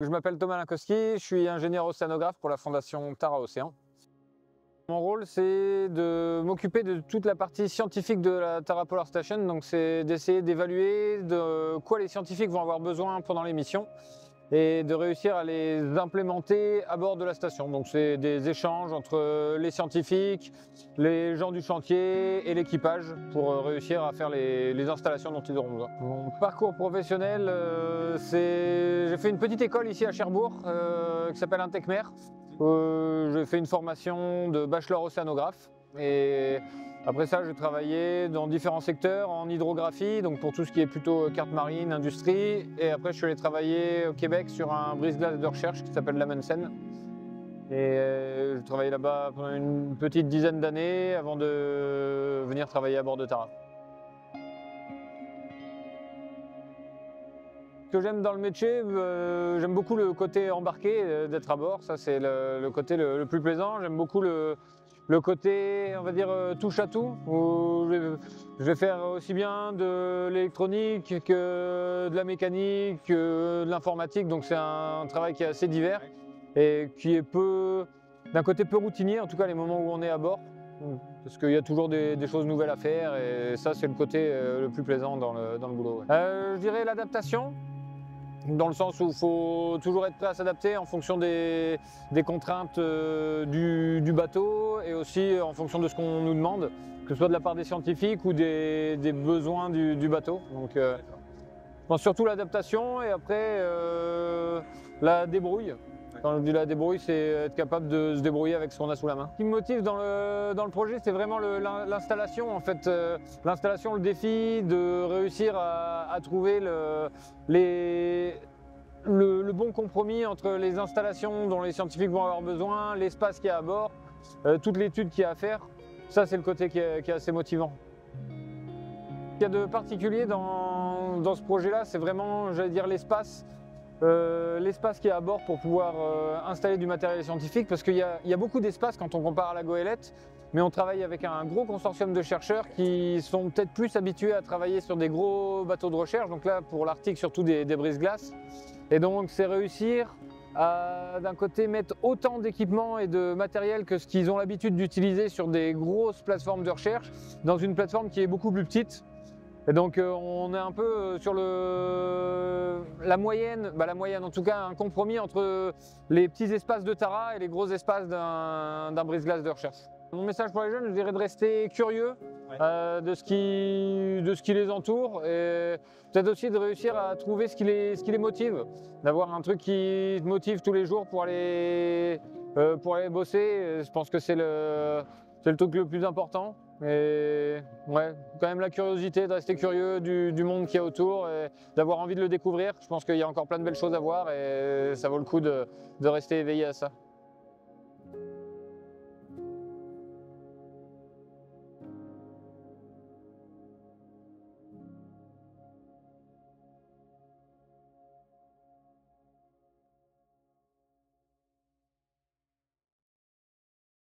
Je m'appelle Thomas Linkowski, je suis ingénieur océanographe pour la fondation Tara Océan. Mon rôle, c'est de m'occuper de toute la partie scientifique de la Tara Polar Station, donc c'est d'essayer d'évaluer de quoi les scientifiques vont avoir besoin pendant les missions et de réussir à les implémenter à bord de la station. Donc c'est des échanges entre les scientifiques, les gens du chantier et l'équipage pour réussir à faire les installations dont ils auront besoin. Mon parcours professionnel, j'ai fait une petite école ici à Cherbourg qui s'appelle Intecmer. J'ai fait une formation de bachelor océanographe et après ça j'ai travaillé dans différents secteurs en hydrographie, donc pour tout ce qui est plutôt carte marine, industrie, et après je suis allé travailler au Québec sur un brise-glace de recherche qui s'appelle l'Amundsen et j'ai travaillé là-bas pendant une petite dizaine d'années avant de venir travailler à bord de Tara. Ce que j'aime dans le métier, j'aime beaucoup le côté embarqué, d'être à bord, ça c'est le côté le plus plaisant. J'aime beaucoup le côté, on va dire, touche à tout, où je vais faire aussi bien de l'électronique que de la mécanique, que de l'informatique, donc c'est un travail qui est assez divers et qui est d'un côté peu routinier, en tout cas les moments où on est à bord, parce qu'il y a toujours des choses nouvelles à faire et ça c'est le côté le plus plaisant dans le boulot. Ouais. Je dirais l'adaptation. Dans le sens où il faut toujours être prêt à s'adapter en fonction des contraintes du bateau et aussi en fonction de ce qu'on nous demande, que ce soit de la part des scientifiques ou des besoins du bateau. Donc, je pense surtout l'adaptation et après la débrouille. Quand je dis la débrouille, c'est être capable de se débrouiller avec ce qu'on a sous la main. Ce qui me motive dans le projet, c'est vraiment l'installation. En fait, l'installation, le défi de réussir à trouver le bon compromis entre les installations dont les scientifiques vont avoir besoin, l'espace qu'il y a à bord, toute l'étude qu'il y a à faire. Ça, c'est le côté qui est assez motivant. Ce qu'il y a de particulier dans ce projet-là, c'est vraiment, j'allais dire, l'espace. L'espace qui est à bord pour pouvoir installer du matériel scientifique, parce qu'il y a beaucoup d'espace quand on compare à la goélette, mais on travaille avec un gros consortium de chercheurs qui sont peut-être plus habitués à travailler sur des gros bateaux de recherche, donc là pour l'Arctique surtout des brise-glaces, et donc c'est réussir à d'un côté mettre autant d'équipements et de matériel que ce qu'ils ont l'habitude d'utiliser sur des grosses plateformes de recherche, dans une plateforme qui est beaucoup plus petite. Et donc on est un peu sur la moyenne en tout cas un compromis entre les petits espaces de Tara et les gros espaces d'un brise-glace de recherche. Mon message pour les jeunes, je dirais de rester curieux de ce qui les entoure et peut-être aussi de réussir à trouver ce qui les motive, d'avoir un truc qui te motive tous les jours pour aller bosser. Je pense que c'est le truc le plus important. Et ouais, quand même la curiosité, de rester curieux du monde qu'il y a autour et d'avoir envie de le découvrir. Je pense qu'il y a encore plein de belles choses à voir et ça vaut le coup de rester éveillé à ça.